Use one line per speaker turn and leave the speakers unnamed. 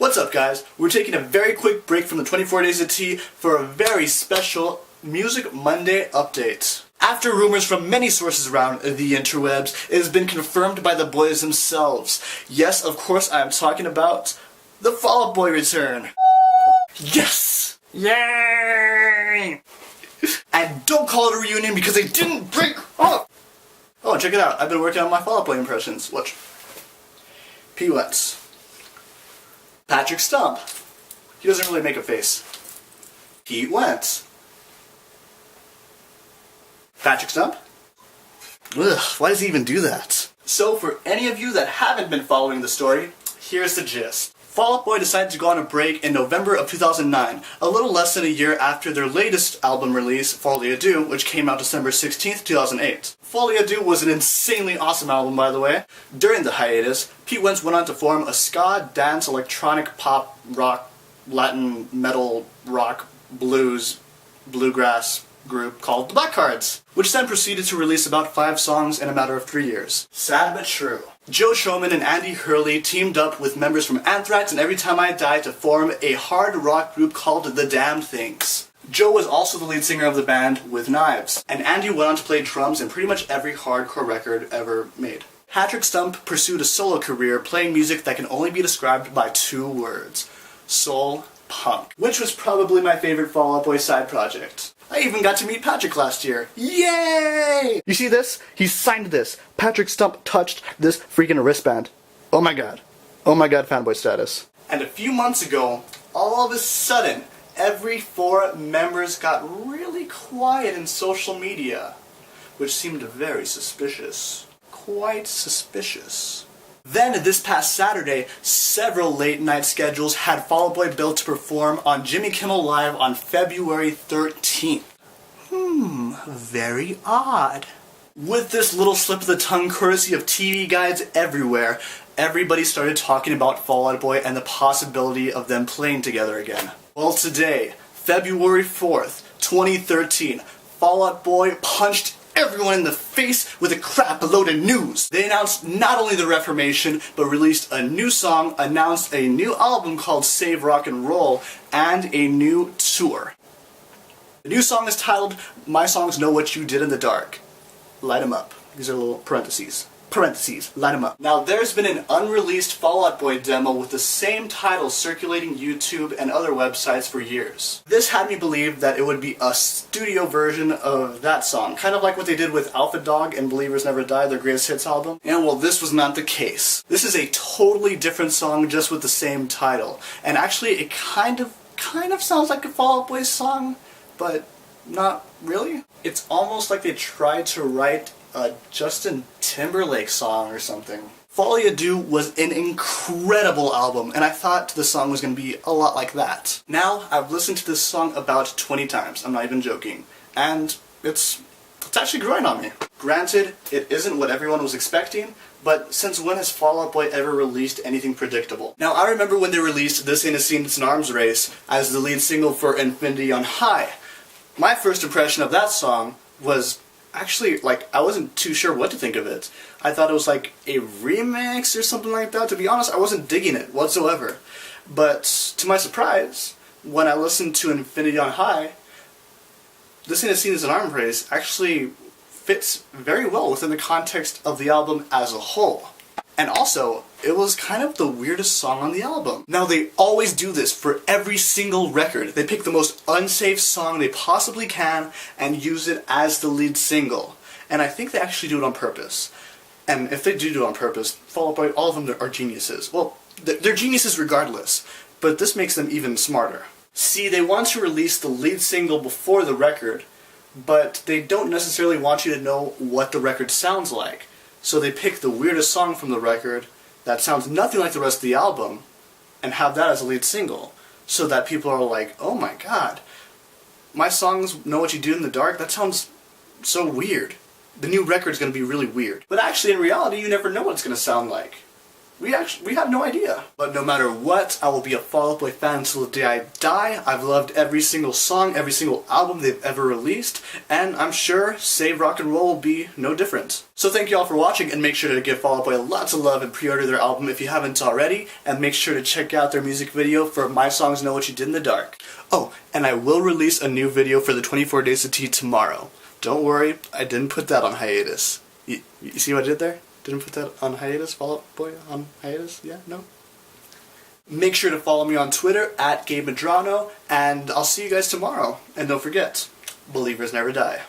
What's up, guys? We're taking a very quick break from the 24 Days of Tea for a very special Music Monday update. After rumors from many sources around the interwebs, it has been confirmed by the boys themselves. Yes, of course, I am talking about the Fall Out Boy return. Yes! Yay! And don't call it a reunion because they didn't break up! Oh, check it out. I've been working on my Fall Out Boy impressions. Watch. P-Wets. Patrick Stump. He doesn't really make a face. Pete Wentz. Patrick Stump? Ugh, why does he even do that? So for any of you that haven't been following the story, here's the gist. Fall Out Boy decided to go on a break in November of 2009, a little less than a year after their latest album release, Folie à Deux, which came out December 16th, 2008. Folie à Deux was an insanely awesome album, by the way. During the hiatus, Pete Wentz went on to form a ska, dance, electronic, pop, rock, Latin, metal, rock, blues, bluegrass group called the Black Cards, which then proceeded to release about 5 songs in a matter of 3 years. Sad but true. Joe Showman and Andy Hurley teamed up with members from Anthrax and Every Time I Die to form a hard rock group called The Damned Things. Joe was also the lead singer of the band with Knives, and Andy went on to play drums in pretty much every hardcore record ever made. Patrick Stump pursued a solo career playing music that can only be described by 2 words: soul punk, which was probably my favorite Fall Out Boy side project. I even got to meet Patrick last year. Yay! You see this? He signed this. Patrick Stump touched this freaking wristband. Oh my god. Oh my god, fanboy status. And a few months ago, all of a sudden, every 4 members got really quiet in social media, which seemed very suspicious. Quite suspicious. Then, this past Saturday, several late-night schedules had Fall Out Boy billed to perform on Jimmy Kimmel Live on February 13th. Very odd. With this little slip of the tongue courtesy of TV guides everywhere, everybody started talking about Fall Out Boy and the possibility of them playing together again. Well, today, February 4th, 2013, Fall Out Boy punched everyone in the face with a crap load of news. They announced not only the reformation, but released a new song, announced a new album called Save Rock and Roll, and a new tour. The new song is titled My Songs Know What You Did in the Dark. Light 'em up. These are little parentheses. Parentheses, light 'em up. Now, there's been an unreleased Fall Out Boy demo with the same title circulating YouTube and other websites for years. This had me believe that it would be a studio version of that song, kind of like what they did with Alpha Dog and Believers Never Die, their greatest hits album. And well, this was not the case. This is a totally different song just with the same title. And actually, it kind of sounds like a Fall Out Boy song, but not really. It's almost like they tried to write a Justin Timberlake song or something. Folie à Deux was an incredible album, and I thought the song was going to be a lot like that. Now, I've listened to this song about 20 times, I'm not even joking, and it's actually growing on me. Granted, it isn't what everyone was expecting, but since when has Fall Out Boy ever released anything predictable? Now, I remember when they released This Ain't a Scene, It's an Arms Race as the lead single for Infinity on High. My first impression of that song was actually, I wasn't too sure what to think of it. I thought it was like a remix or something like that. To be honest, I wasn't digging it whatsoever. But to my surprise, when I listened to Infinity on High, This Ain't a Scene, It's an Arms Race actually fits very well within the context of the album as a whole. And also, it was kind of the weirdest song on the album. Now, they always do this for every single record. They pick the most unsafe song they possibly can and use it as the lead single. And I think they actually do it on purpose. And if they do it on purpose, Fall Out Boy, all of them are geniuses. Well, they're geniuses regardless, but this makes them even smarter. See, they want to release the lead single before the record, but they don't necessarily want you to know what the record sounds like. So they pick the weirdest song from the record that sounds nothing like the rest of the album and have that as a lead single, so that people are like, oh my god, my songs Know What You Do in the Dark, that sounds so weird. The new record's going to be really weird. But actually, in reality, you never know what it's going to sound like. we had no idea. But no matter what, I will be a Fall Out Boy fan until the day I die. I've loved every single song, every single album they've ever released, and I'm sure Save Rock and Roll will be no different. So thank you all for watching, and make sure to give Fall Out Boy lots of love and pre-order their album if you haven't already, and make sure to check out their music video for My Songs Know What You Did in the Dark. Oh, and I will release a new video for the 24 Days of Tea tomorrow. Don't worry, I didn't put that on hiatus. You see what I did there? Didn't put that on hiatus? Fall Out Boy on hiatus? Yeah? No? Make sure to follow me on Twitter @GabeMadrano, and I'll see you guys tomorrow. And don't forget, believers never die.